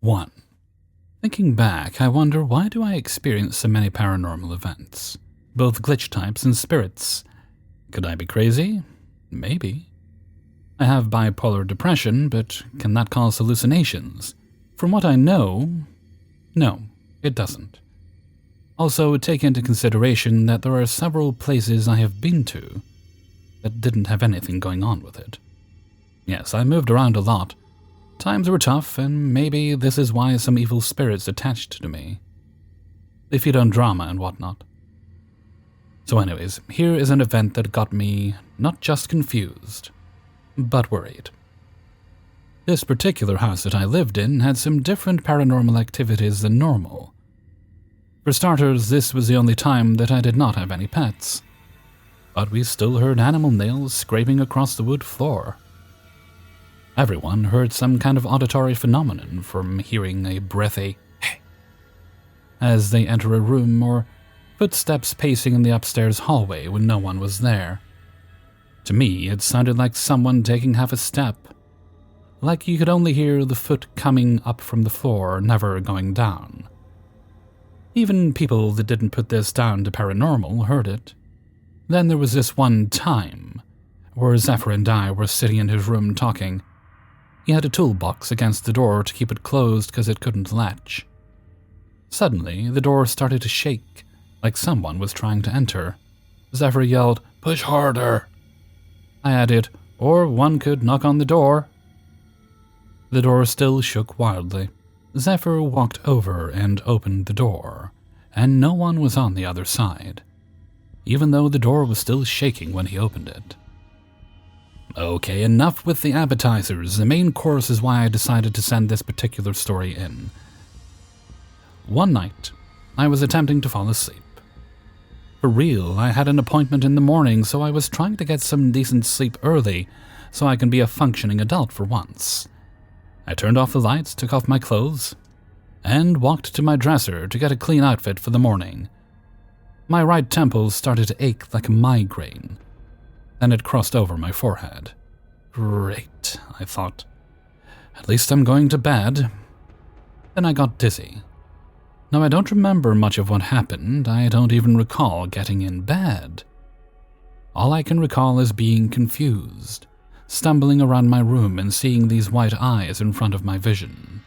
1. Thinking back, I wonder, why do I experience so many paranormal events? Both glitch types and spirits. Could I be crazy? Maybe. I have bipolar depression, but can that cause hallucinations? From what I know, no, it doesn't. Also, take into consideration that there are several places I have been to that didn't have anything going on with it. Yes, I moved around a lot. Times were tough, and maybe this is why some evil spirits attached to me. They feed on drama and whatnot. So anyways, here is an event that got me not just confused, but worried. This particular house that I lived in had some different paranormal activities than normal. For starters, this was the only time that I did not have any pets, but we still heard animal nails scraping across the wood floor. Everyone heard some kind of auditory phenomenon from hearing a breathy "hey" as they enter a room, or footsteps pacing in the upstairs hallway when no one was there. To me, it sounded like someone taking half a step, like you could only hear the foot coming up from the floor, never going down. Even people that didn't put this down to paranormal heard it. Then there was this one time where Zephyr and I were sitting in his room talking. He had a toolbox against the door to keep it closed because it couldn't latch. Suddenly, the door started to shake, like someone was trying to enter. Zephyr yelled, "Push harder!" I added, "Or one could knock on the door." The door still shook wildly. Zephyr walked over and opened the door, and no one was on the other side, even though the door was still shaking when he opened it. Okay, enough with the appetizers. The main course is why I decided to send this particular story in. One night, I was attempting to fall asleep. For real, I had an appointment in the morning, so I was trying to get some decent sleep early so I can be a functioning adult for once. I turned off the lights, took off my clothes, and walked to my dresser to get a clean outfit for the morning. My right temple started to ache like a migraine. Then it crossed over my forehead. Great, I thought. At least I'm going to bed. Then I got dizzy. Now, I don't remember much of what happened. I don't even recall getting in bed. All I can recall is being confused, stumbling around my room and seeing these white eyes in front of my vision.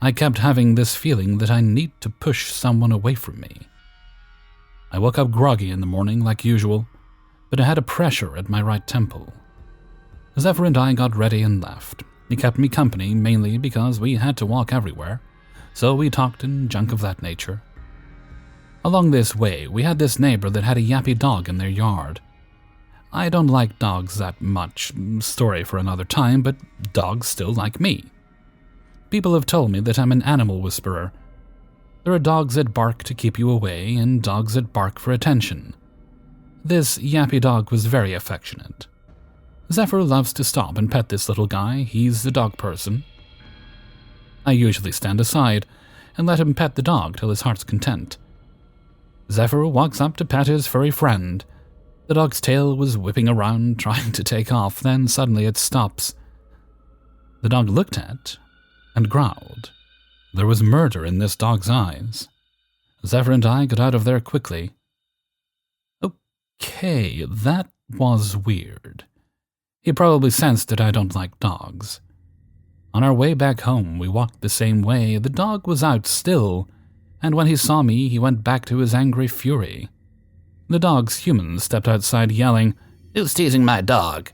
I kept having this feeling that I need to push someone away from me. I woke up groggy in the morning like usual, but I had a pressure at my right temple. Zephyr and I got ready and left. He kept me company mainly because we had to walk everywhere, so we talked and junk of that nature. Along this way, we had this neighbor that had a yappy dog in their yard. I don't like dogs that much, story for another time, but dogs still like me. People have told me that I'm an animal whisperer. There are dogs that bark to keep you away and dogs that bark for attention. This yappy dog was very affectionate. Zephyr loves to stop and pet this little guy. He's the dog person. I usually stand aside and let him pet the dog till his heart's content. Zephyr walks up to pet his furry friend. The dog's tail was whipping around, trying to take off, then suddenly it stops. The dog looked at and growled. There was murder in this dog's eyes. Zephyr and I got out of there quickly. Okay, that was weird. He probably sensed that I don't like dogs. On our way back home, we walked the same way. The dog was out still, and when he saw me, he went back to his angry fury. The dog's human stepped outside yelling, "Who's teasing my dog?"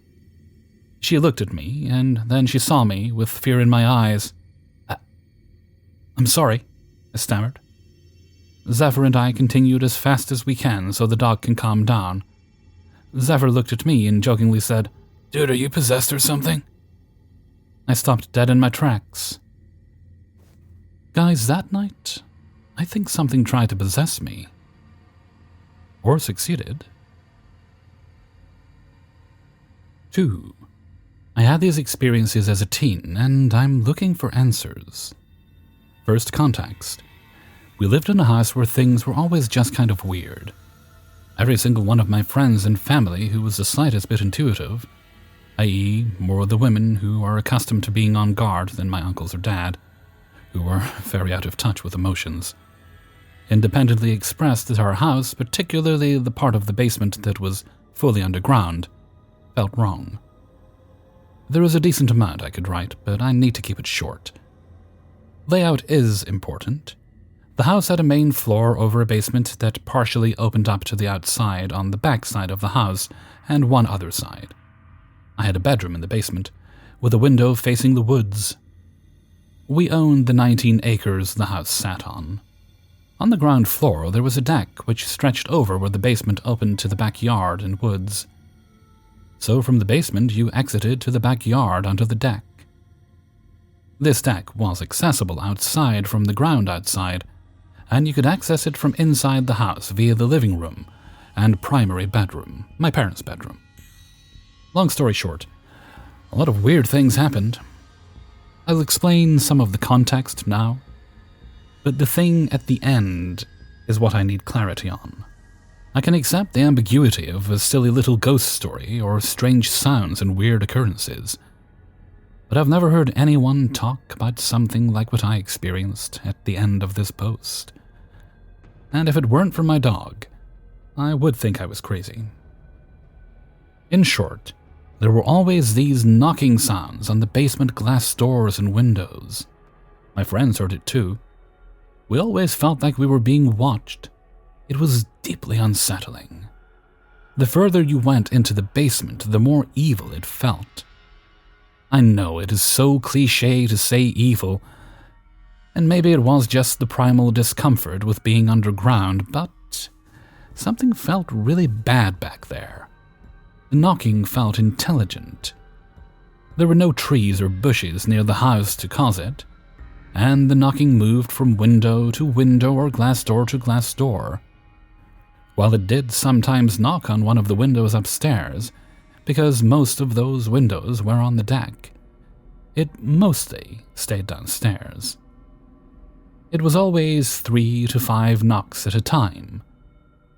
She looked at me, and then she saw me with fear in my eyes. I'm sorry, I stammered. Zephyr and I continued as fast as we can so the dog can calm down. Zephyr looked at me and jokingly said, "Dude, are you possessed or something?" I stopped dead in my tracks. Guys, that night, I think something tried to possess me. Or succeeded. 2. I had these experiences as a teen, and I'm looking for answers. First, context. We lived in a house where things were always just kind of weird. Every single one of my friends and family who was the slightest bit intuitive i.e. more the women who are accustomed to being on guard than my uncles or dad, who are very out of touch with emotions. Independently expressed that our house, particularly the part of the basement that was fully underground, felt wrong. There is a decent amount I could write, but I need to keep it short. Layout is important. The house had a main floor over a basement that partially opened up to the outside on the back side of the house and one other side. I had a bedroom in the basement, with a window facing the woods. We owned the 19 acres the house sat on. On the ground floor there was a deck which stretched over where the basement opened to the backyard and woods. So from the basement you exited to the backyard onto the deck. This deck was accessible outside from the ground outside, and you could access it from inside the house via the living room and primary bedroom, my parents' bedroom. Long story short, a lot of weird things happened. I'll explain some of the context now, but the thing at the end is what I need clarity on. I can accept the ambiguity of a silly little ghost story or strange sounds and weird occurrences, but I've never heard anyone talk about something like what I experienced at the end of this post. And if it weren't for my dog, I would think I was crazy. In short, there were always these knocking sounds on the basement glass doors and windows. My friends heard it too. We always felt like we were being watched. It was deeply unsettling. The further you went into the basement, the more evil it felt. I know it is so cliché to say evil, and maybe it was just the primal discomfort with being underground, but something felt really bad back there. The knocking felt intelligent. There were no trees or bushes near the house to cause it, and the knocking moved from window to window or glass door to glass door. While it did sometimes knock on one of the windows upstairs, because most of those windows were on the deck, it mostly stayed downstairs. It was always 3 to 5 knocks at a time.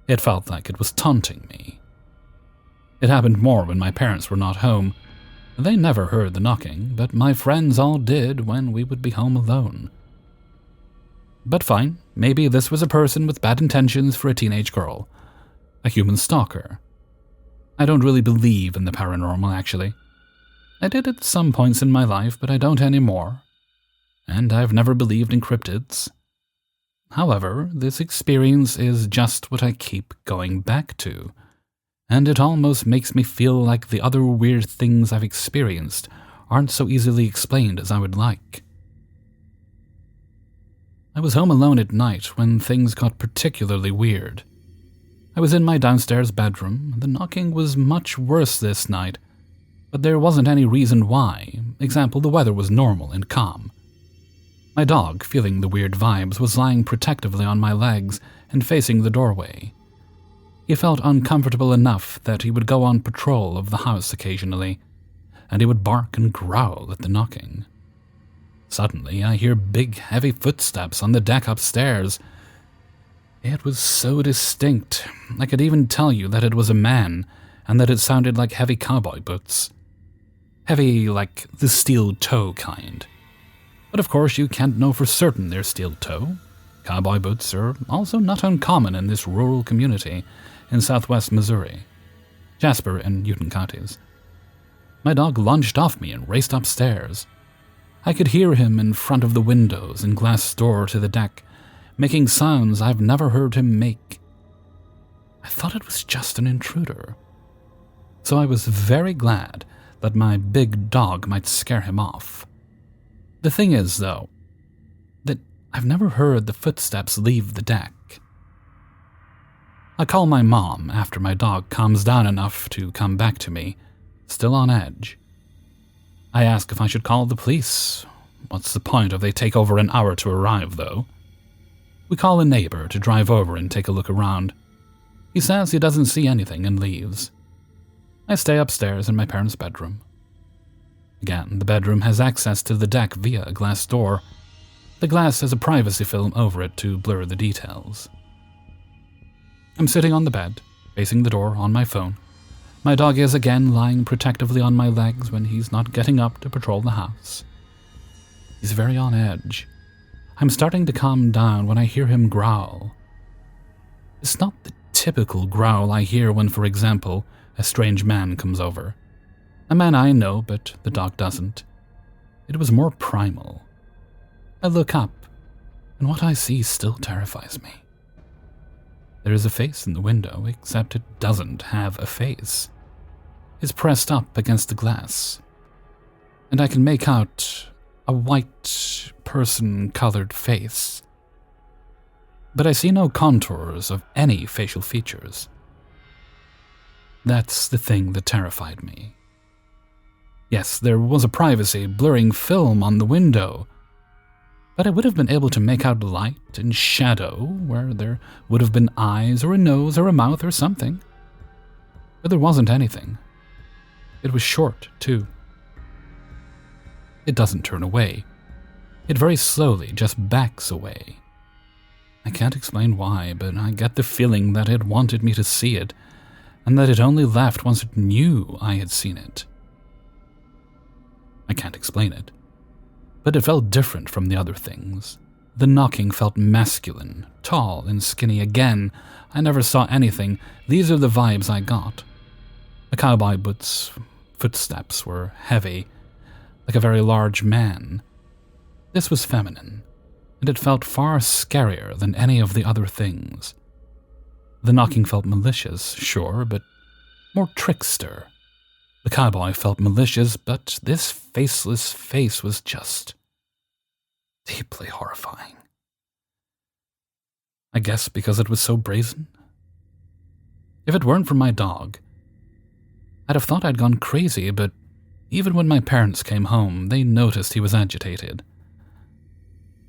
It felt like it was taunting me. It happened more when my parents were not home. They never heard the knocking, but my friends all did when we would be home alone. But fine, maybe this was a person with bad intentions for a teenage girl. A human stalker. I don't really believe in the paranormal, actually. I did at some points in my life, but I don't anymore. And I've never believed in cryptids. However, this experience is just what I keep going back to, and it almost makes me feel like the other weird things I've experienced aren't so easily explained as I would like. I was home alone at night when things got particularly weird. I was in my downstairs bedroom. The knocking was much worse this night, but there wasn't any reason why. Example, the weather was normal and calm. My dog, feeling the weird vibes, was lying protectively on my legs and facing the doorway. He felt uncomfortable enough that he would go on patrol of the house occasionally, and he would bark and growl at the knocking. Suddenly, I hear big, heavy footsteps on the deck upstairs. It was so distinct, I could even tell you that it was a man, and that it sounded like heavy cowboy boots. Heavy like the steel toe kind. But of course you can't know for certain they're steel toe. Cowboy boots are also not uncommon in this rural community in southwest Missouri, Jasper and Newton counties. My dog lunged off me and raced upstairs. I could hear him in front of the windows and glass door to the deck, making sounds I've never heard him make. I thought it was just an intruder. So I was very glad that my big dog might scare him off. The thing is, though, that I've never heard the footsteps leave the deck. I call my mom after my dog calms down enough to come back to me, still on edge. I ask if I should call the police. What's the point if they take over an hour to arrive, though? We call a neighbor to drive over and take a look around. He says he doesn't see anything and leaves. I stay upstairs in my parents' bedroom. Again, the bedroom has access to the deck via a glass door. The glass has a privacy film over it to blur the details. I'm sitting on the bed, facing the door on my phone, My dog is again lying protectively on my legs when he's not getting up to patrol the house. He's very on edge. I'm starting to calm down when I hear him growl. It's not the typical growl I hear when, for example, a strange man comes over. A man I know, but the dog doesn't. It was more primal. I look up, and what I see still terrifies me. There is a face in the window, except it doesn't have a face. It's pressed up against the glass, and I can make out a white person-colored face. But I see no contours of any facial features. That's the thing that terrified me. Yes, there was a privacy blurring film on the window, but I would have been able to make out light and shadow where there would have been eyes or a nose or a mouth or something. But there wasn't anything. It was short, too. It doesn't turn away. It very slowly just backs away. I can't explain why, but I get the feeling that it wanted me to see it, and that it only left once it knew I had seen it. I can't explain it, but it felt different from the other things. The knocking felt masculine, tall and skinny again. I never saw anything. These are the vibes I got. The cowboy boots' footsteps were heavy, like a very large man. This was feminine, and it felt far scarier than any of the other things. The knocking felt malicious, sure, but more trickster. The cowboy felt malicious, but this faceless face was just deeply horrifying. I guess because it was so brazen. If it weren't for my dog, I'd have thought I'd gone crazy, but even when my parents came home, they noticed he was agitated.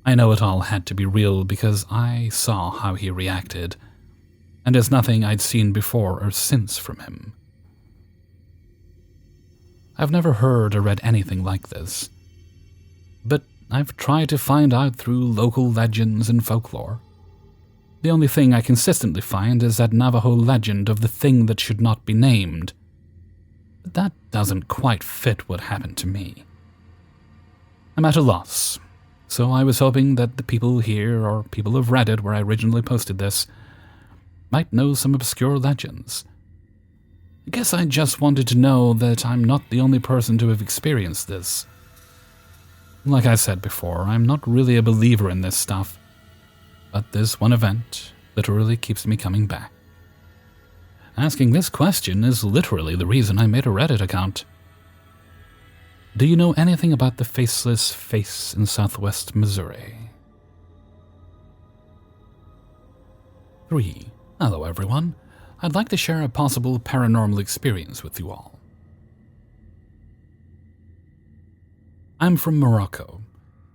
I know it all had to be real because I saw how he reacted, and there's nothing I'd seen before or since from him. I've never heard or read anything like this, but I've tried to find out through local legends and folklore. The only thing I consistently find is that Navajo legend of the thing that should not be named. But that doesn't quite fit what happened to me. I'm at a loss, so I was hoping that the people here, or people of Reddit where I originally posted this, might know some obscure legends. I guess I just wanted to know that I'm not the only person to have experienced this. Like I said before, I'm not really a believer in this stuff, but this one event literally keeps me coming back. Asking this question is literally the reason I made a Reddit account. Do you know anything about the faceless face in southwest Missouri? 3. Hello everyone. I'd like to share a possible paranormal experience with you all. I'm from Morocco,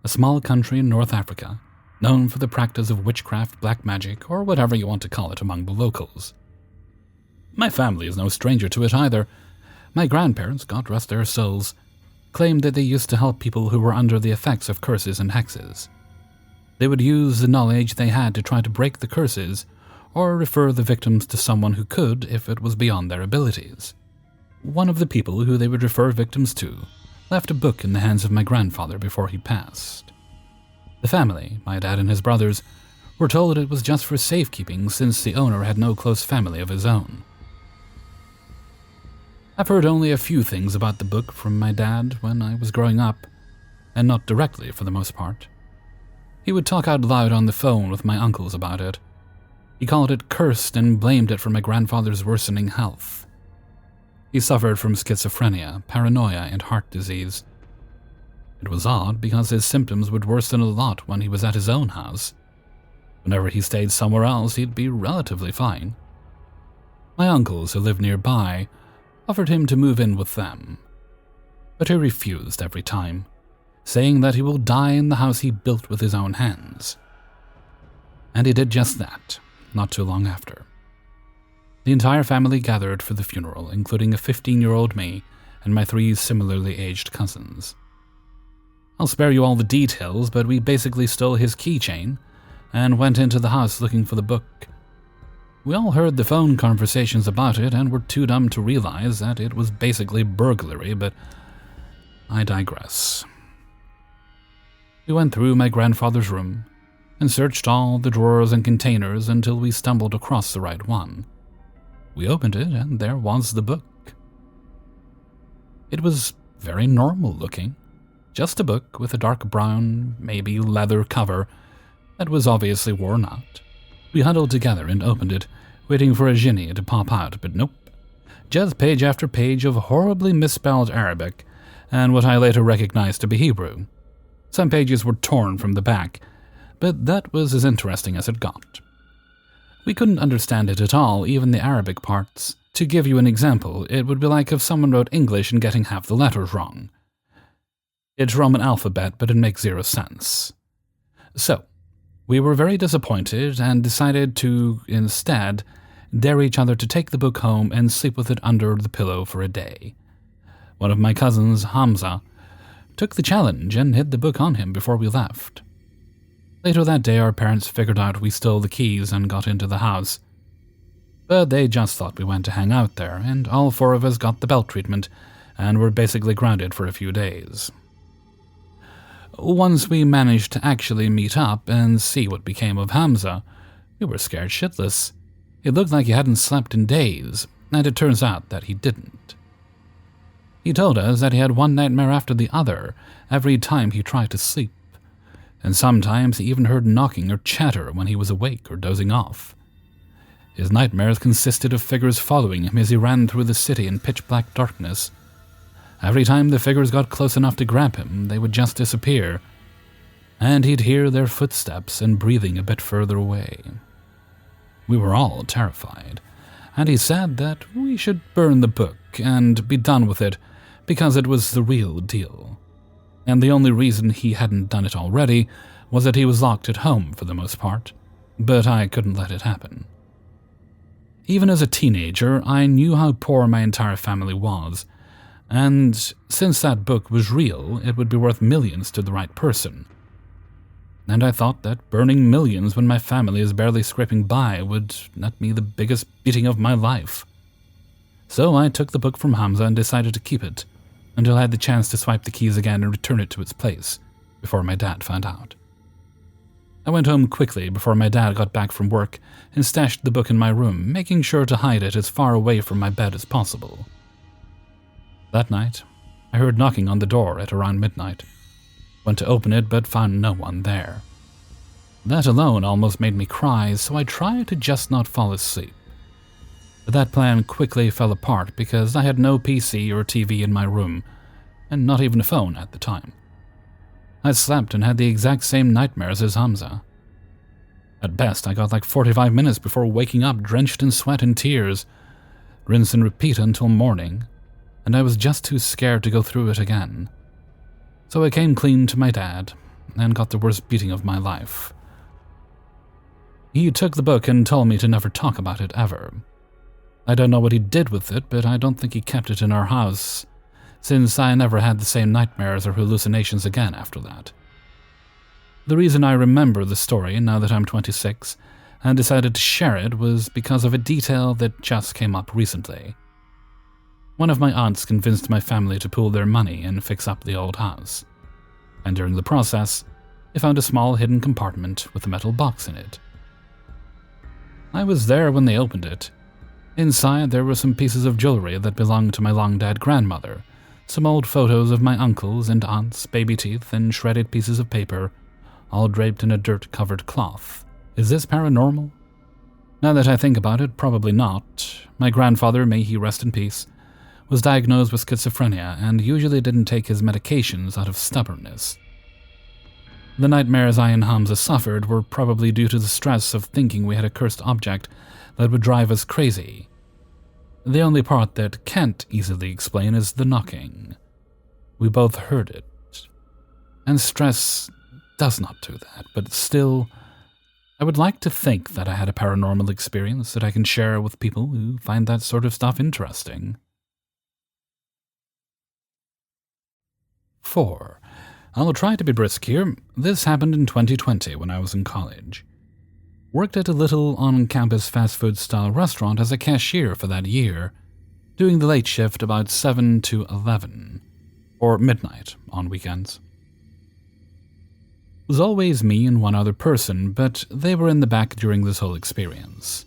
a small country in North Africa, known for the practice of witchcraft, black magic, or whatever you want to call it among the locals. My family is no stranger to it either. My grandparents, God rest their souls, claimed that they used to help people who were under the effects of curses and hexes. They would use the knowledge they had to try to break the curses, or refer the victims to someone who could if it was beyond their abilities. One of the people who they would refer victims to left a book in the hands of my grandfather before he passed. The family, my dad and his brothers, were told it was just for safekeeping since the owner had no close family of his own. I've heard only a few things about the book from my dad when I was growing up, and not directly for the most part. He would talk out loud on the phone with my uncles about it. He called it cursed and blamed it for my grandfather's worsening health. He suffered from schizophrenia, paranoia, and heart disease. It was odd because his symptoms would worsen a lot when he was at his own house. Whenever he stayed somewhere else, he'd be relatively fine. My uncles, who lived nearby, offered him to move in with them, but he refused every time, saying that he will die in the house he built with his own hands. And he did just that, not too long after. The entire family gathered for the funeral, including a 15-year-old me and my 3 similarly aged cousins. I'll spare you all the details, but we basically stole his keychain and went into the house looking for the book. We all heard the phone conversations about it and were too dumb to realize that it was basically burglary, but I digress. We went through my grandfather's room and searched all the drawers and containers until we stumbled across the right one. We opened it and there was the book. It was very normal looking, just a book with a dark brown, maybe leather cover that was obviously worn out. We huddled together and opened it, waiting for a genie to pop out, but nope. Just page after page of horribly misspelled Arabic and what I later recognized to be Hebrew. Some pages were torn from the back, but that was as interesting as it got. We couldn't understand it at all, even the Arabic parts. To give you an example, it would be like if someone wrote English and getting half the letters wrong. It's Roman alphabet, but it makes zero sense. So, we were very disappointed and decided to, instead, dare each other to take the book home and sleep with it under the pillow for a day. One of my cousins, Hamza, took the challenge and hid the book on him before we left. Later that day, our parents figured out we stole the keys and got into the house. But they just thought we went to hang out there, and all four of us got the belt treatment and were basically grounded for a few days. Once we managed to actually meet up and see what became of Hamza, we were scared shitless. It looked like he hadn't slept in days, and it turns out that he didn't. He told us that he had one nightmare after the other every time he tried to sleep, and sometimes he even heard knocking or chatter when he was awake or dozing off. His nightmares consisted of figures following him as he ran through the city in pitch-black darkness. Every time the figures got close enough to grab him, they would just disappear, and he'd hear their footsteps and breathing a bit further away. We were all terrified, and he said that we should burn the book and be done with it because it was the real deal. And the only reason he hadn't done it already was that he was locked at home for the most part, but I couldn't let it happen. Even as a teenager, I knew how poor my entire family was, and since that book was real, it would be worth millions to the right person. And I thought that burning millions when my family is barely scraping by would net me the biggest beating of my life. So I took the book from Hamza and decided to keep it until I had the chance to swipe the keys again and return it to its place before my dad found out. I went home quickly before my dad got back from work and stashed the book in my room, making sure to hide it as far away from my bed as possible. That night, I heard knocking on the door at around midnight. Went to open it but found no one there. That alone almost made me cry, so I tried to just not fall asleep. But that plan quickly fell apart because I had no PC or TV in my room, and not even a phone at the time. I slept and had the exact same nightmares as Hamza. At best, I got like 45 minutes before waking up drenched in sweat and tears, rinse and repeat until morning, and I was just too scared to go through it again. So I came clean to my dad and got the worst beating of my life. He took the book and told me to never talk about it ever. I don't know what he did with it, but I don't think he kept it in our house, since I never had the same nightmares or hallucinations again after that. The reason I remember the story now that I'm 26 and decided to share it was because of a detail that just came up recently. One of my aunts convinced my family to pool their money and fix up the old house, and during the process, they found a small hidden compartment with a metal box in it. I was there when they opened it. Inside, there were some pieces of jewelry that belonged to my long-dead grandmother, some old photos of my uncles and aunts, baby teeth, and shredded pieces of paper, all draped in a dirt-covered cloth. Is this paranormal? Now that I think about it, probably not. My grandfather, may he rest in peace, was diagnosed with schizophrenia and usually didn't take his medications out of stubbornness. The nightmares I and Hamza suffered were probably due to the stress of thinking we had a cursed object that would drive us crazy. The only part that can't easily explain is the knocking. We both heard it. And stress does not do that, but still, I would like to think that I had a paranormal experience that I can share with people who find that sort of stuff interesting. 4. I will try to be brisk here. This happened in 2020 when I was in college. Worked at a little on-campus fast food-style restaurant as a cashier for that year, doing the late shift about 7 to 11, or midnight on weekends. It was always me and one other person, but they were in the back during this whole experience.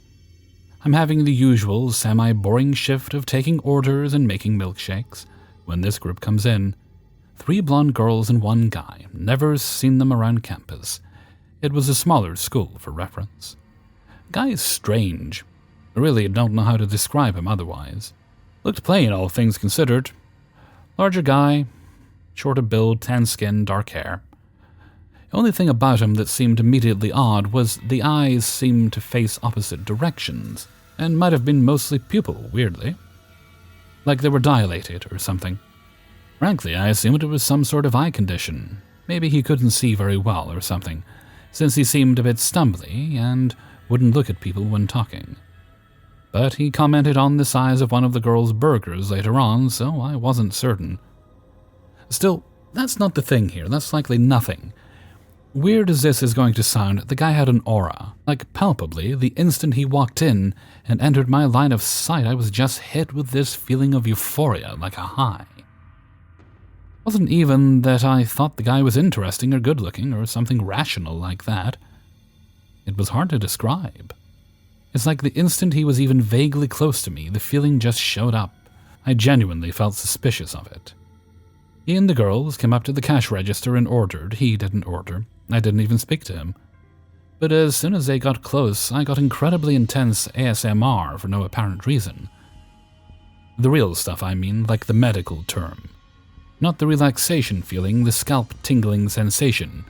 I'm having the usual semi-boring shift of taking orders and making milkshakes when this group comes in. 3 blonde girls and 1 guy, never seen them around campus. It was a smaller school, for reference. Guy is strange. I really don't know how to describe him otherwise. Looked plain, all things considered. Larger guy, shorter build, tan skin, dark hair. The only thing about him that seemed immediately odd was the eyes seemed to face opposite directions, and might have been mostly pupil, weirdly. Like they were dilated or something. Frankly, I assumed it was some sort of eye condition. Maybe he couldn't see very well or something, since he seemed a bit stumbly and wouldn't look at people when talking. But he commented on the size of one of the girls' burgers later on, so I wasn't certain. Still, that's not the thing here. That's likely nothing. Weird as this is going to sound, the guy had an aura. Like, palpably, the instant he walked in and entered my line of sight, I was just hit with this feeling of euphoria, like a high. It wasn't even that I thought the guy was interesting or good-looking or something rational like that. It was hard to describe. It's like the instant he was even vaguely close to me, the feeling just showed up. I genuinely felt suspicious of it. He and the girls came up to the cash register and ordered. He didn't order. I didn't even speak to him. But as soon as they got close, I got incredibly intense ASMR for no apparent reason. The real stuff, I mean, like the medical term. Not the relaxation feeling, the scalp-tingling sensation.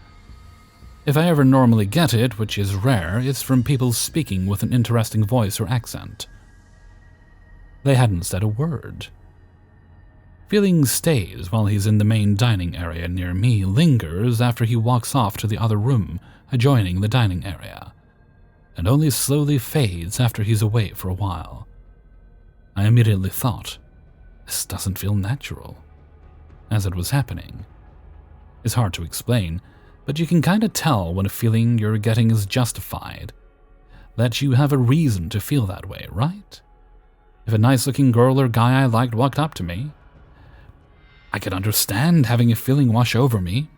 If I ever normally get it, which is rare, it's from people speaking with an interesting voice or accent. They hadn't said a word. Feeling stays while he's in the main dining area near me, lingers after he walks off to the other room adjoining the dining area, and only slowly fades after he's away for a while. I immediately thought, this doesn't feel natural. As it was happening. It's hard to explain, but you can kind of tell when a feeling you're getting is justified. That you have a reason to feel that way, right? If a nice-looking girl or guy I liked walked up to me, I could understand having a feeling wash over me.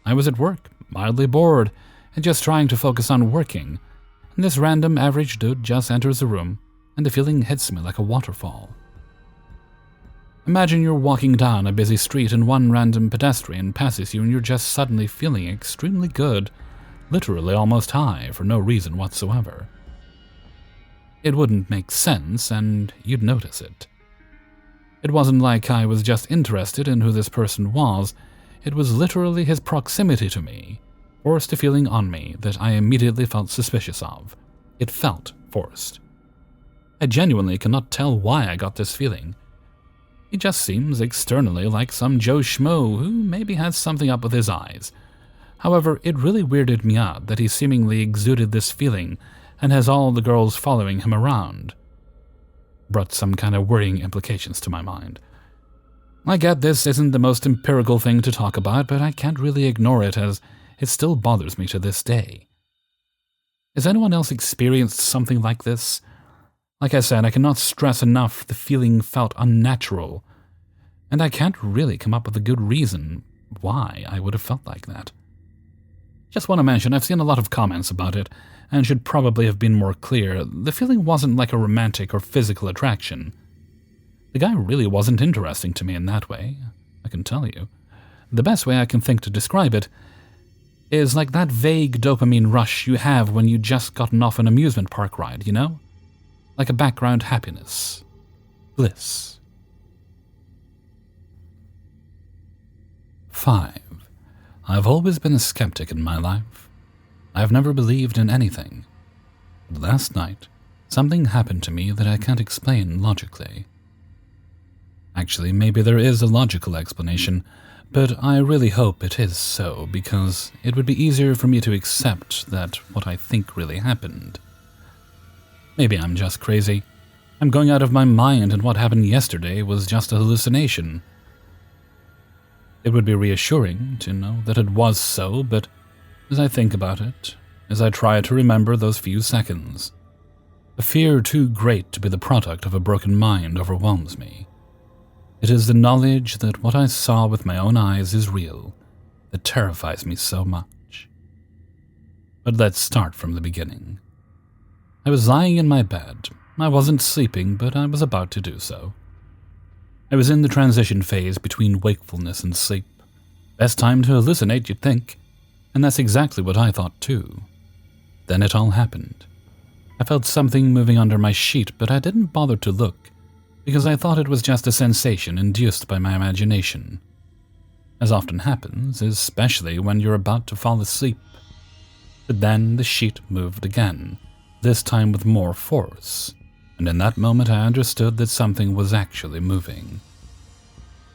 I was at work, mildly bored, and just trying to focus on working, and this random average dude just enters the room, and the feeling hits me like a waterfall. Imagine you're walking down a busy street and one random pedestrian passes you and you're just suddenly feeling extremely good, literally almost high for no reason whatsoever. It wouldn't make sense and you'd notice it. It wasn't like I was just interested in who this person was, it was literally his proximity to me, forced a feeling on me that I immediately felt suspicious of. It felt forced. I genuinely cannot tell why I got this feeling. He just seems externally like some Joe Schmo who maybe has something up with his eyes. However, it really weirded me out that he seemingly exuded this feeling and has all the girls following him around. Brought some kind of worrying implications to my mind. I get this isn't the most empirical thing to talk about, but I can't really ignore it as it still bothers me to this day. Has anyone else experienced something like this? Like I said, I cannot stress enough the feeling felt unnatural, and I can't really come up with a good reason why I would have felt like that. Just want to mention, I've seen a lot of comments about it, and should probably have been more clear. The feeling wasn't like a romantic or physical attraction. The guy really wasn't interesting to me in that way, I can tell you. The best way I can think to describe it is like that vague dopamine rush you have when you just gotten off an amusement park ride, you know? Like a background happiness. Bliss. 5. I've always been a skeptic in my life. I've never believed in anything. But last night, something happened to me that I can't explain logically. Actually, maybe there is a logical explanation, but I really hope it is so, because it would be easier for me to accept that what I think really happened. Maybe I'm just crazy. I'm going out of my mind and what happened yesterday was just a hallucination. It would be reassuring to know that it was so, but as I think about it, as I try to remember those few seconds. A fear too great to be the product of a broken mind overwhelms me. It is the knowledge that what I saw with my own eyes is real that terrifies me so much. But let's start from the beginning. I was lying in my bed. I wasn't sleeping, but I was about to do so. I was in the transition phase between wakefulness and sleep. Best time to hallucinate, you'd think, and that's exactly what I thought too. Then it all happened. I felt something moving under my sheet, but I didn't bother to look, because I thought it was just a sensation induced by my imagination. As often happens, especially when you're about to fall asleep. But then the sheet moved again, this time with more force, and in that moment I understood that something was actually moving.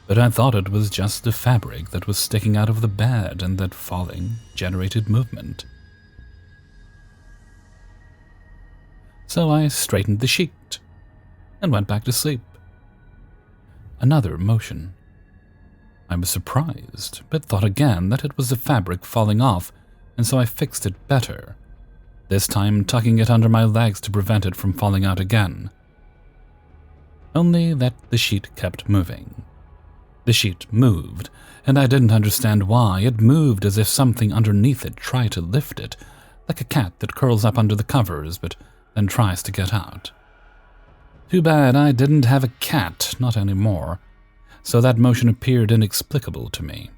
But I thought it was just the fabric that was sticking out of the bed and that falling generated movement. So I straightened the sheet and went back to sleep. Another motion. I was surprised, but thought again that it was the fabric falling off, and so I fixed it better, this time tucking it under my legs to prevent it from falling out again. Only that the sheet kept moving. The sheet moved, and I didn't understand why. It moved as if something underneath it tried to lift it, like a cat that curls up under the covers but then tries to get out. Too bad I didn't have a cat, not anymore, so that motion appeared inexplicable to me.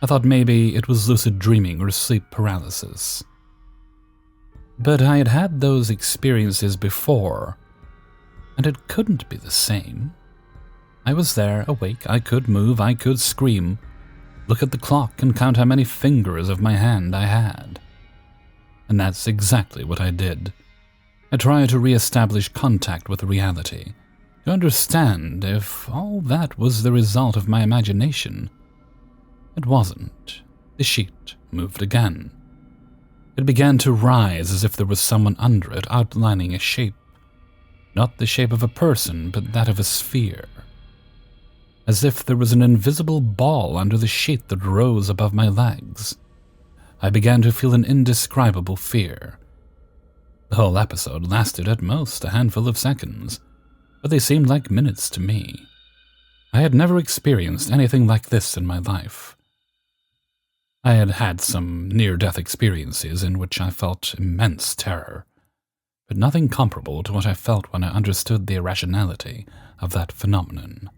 I thought maybe it was lucid dreaming or sleep paralysis. But I had had those experiences before, and it couldn't be the same. I was there, awake, I could move, I could scream, look at the clock and count how many fingers of my hand I had. And that's exactly what I did. I tried to re-establish contact with reality, to understand if all that was the result of my imagination. It wasn't. The sheet moved again. It began to rise as if there was someone under it outlining a shape. Not the shape of a person, but that of a sphere. As if there was an invisible ball under the sheet that rose above my legs. I began to feel an indescribable fear. The whole episode lasted at most a handful of seconds, but they seemed like minutes to me. I had never experienced anything like this in my life. I had had some near-death experiences in which I felt immense terror, but nothing comparable to what I felt when I understood the irrationality of that phenomenon.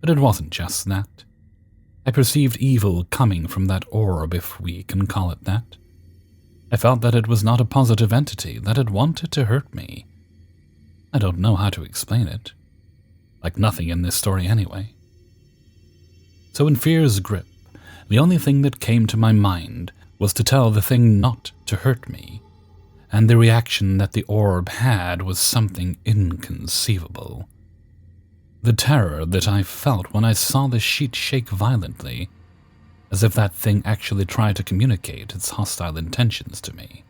But it wasn't just that. I perceived evil coming from that orb, if we can call it that. I felt that it was not a positive entity, that it wanted to hurt me. I don't know how to explain it. Like nothing in this story anyway. So in fear's grip, the only thing that came to my mind was to tell the thing not to hurt me, and the reaction that the orb had was something inconceivable. The terror that I felt when I saw the sheet shake violently, as if that thing actually tried to communicate its hostile intentions to me.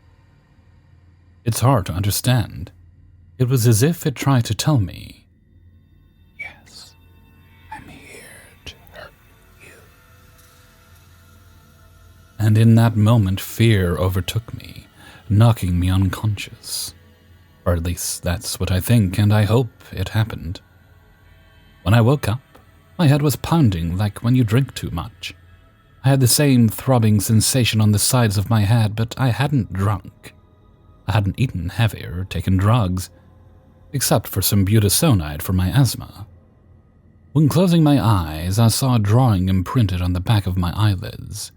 It's hard to understand. It was as if it tried to tell me, "Yes, I'm here to hurt you." And in that moment, fear overtook me, knocking me unconscious. Or at least that's what I think, and I hope it happened. When I woke up, my head was pounding like when you drink too much. I had the same throbbing sensation on the sides of my head, but I hadn't drunk. I hadn't eaten heavy or taken drugs, except for some budesonide for my asthma. When closing my eyes, I saw a drawing imprinted on the back of my eyelids.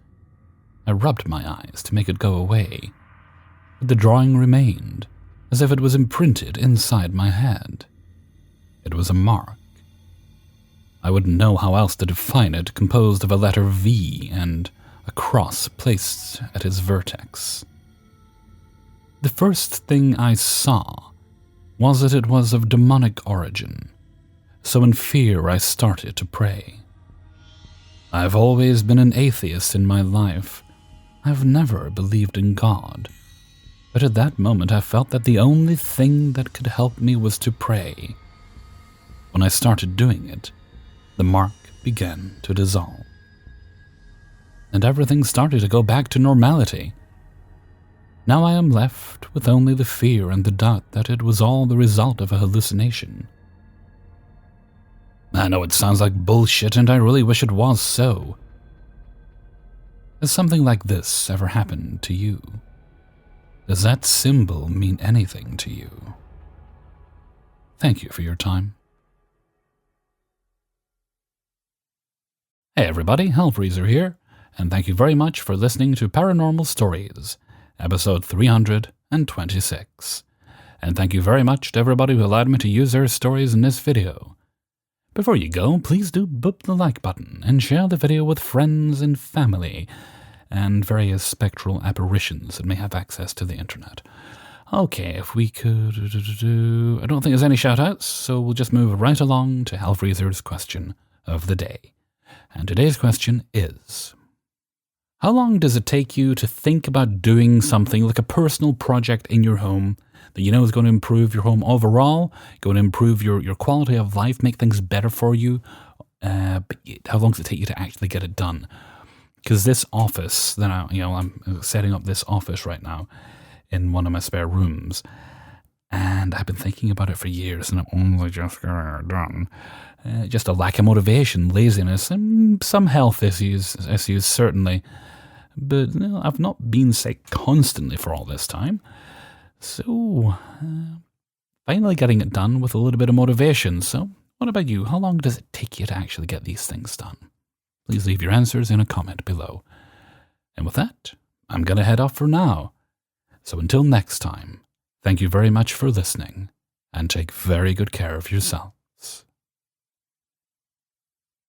I rubbed my eyes to make it go away, but the drawing remained, as if it was imprinted inside my head. It was a mark. I wouldn't know how else to define it, composed of a letter V and a cross placed at its vertex. The first thing I saw was that it was of demonic origin, so in fear I started to pray. I've always been an atheist in my life. I've never believed in God, but at that moment I felt that the only thing that could help me was to pray. When I started doing it, the mark began to dissolve. And everything started to go back to normality. Now I am left with only the fear and the doubt that it was all the result of a hallucination. I know it sounds like bullshit, and I really wish it was so. Has something like this ever happened to you? Does that symbol mean anything to you? Thank you for your time. Hey everybody, Hellfreezer here, and thank you very much for listening to Paranormal Stories, episode 326. And thank you very much to everybody who allowed me to use their stories in this video. Before you go, please do boop the like button and share the video with friends and family and various spectral apparitions that may have access to the internet. Okay, if we could... I don't think there's any shoutouts, so we'll just move right along to Hellfreezer's question of the day. And today's question is: how long does it take you to think about doing something like a personal project in your home that you know is going to improve your home overall, going to improve your quality of life, make things better for you, but how long does it take you to actually get it done? Because this office, that I'm setting up this office right now in one of my spare rooms, and I've been thinking about it for years, and I'm only just getting it done. Just a lack of motivation, laziness, and some health issues certainly. But I've not been sick constantly for all this time. So, finally getting it done with a little bit of motivation. So, what about you? How long does it take you to actually get these things done? Please leave your answers in a comment below. And with that, I'm going to head off for now. So until next time, thank you very much for listening, and take very good care of yourself.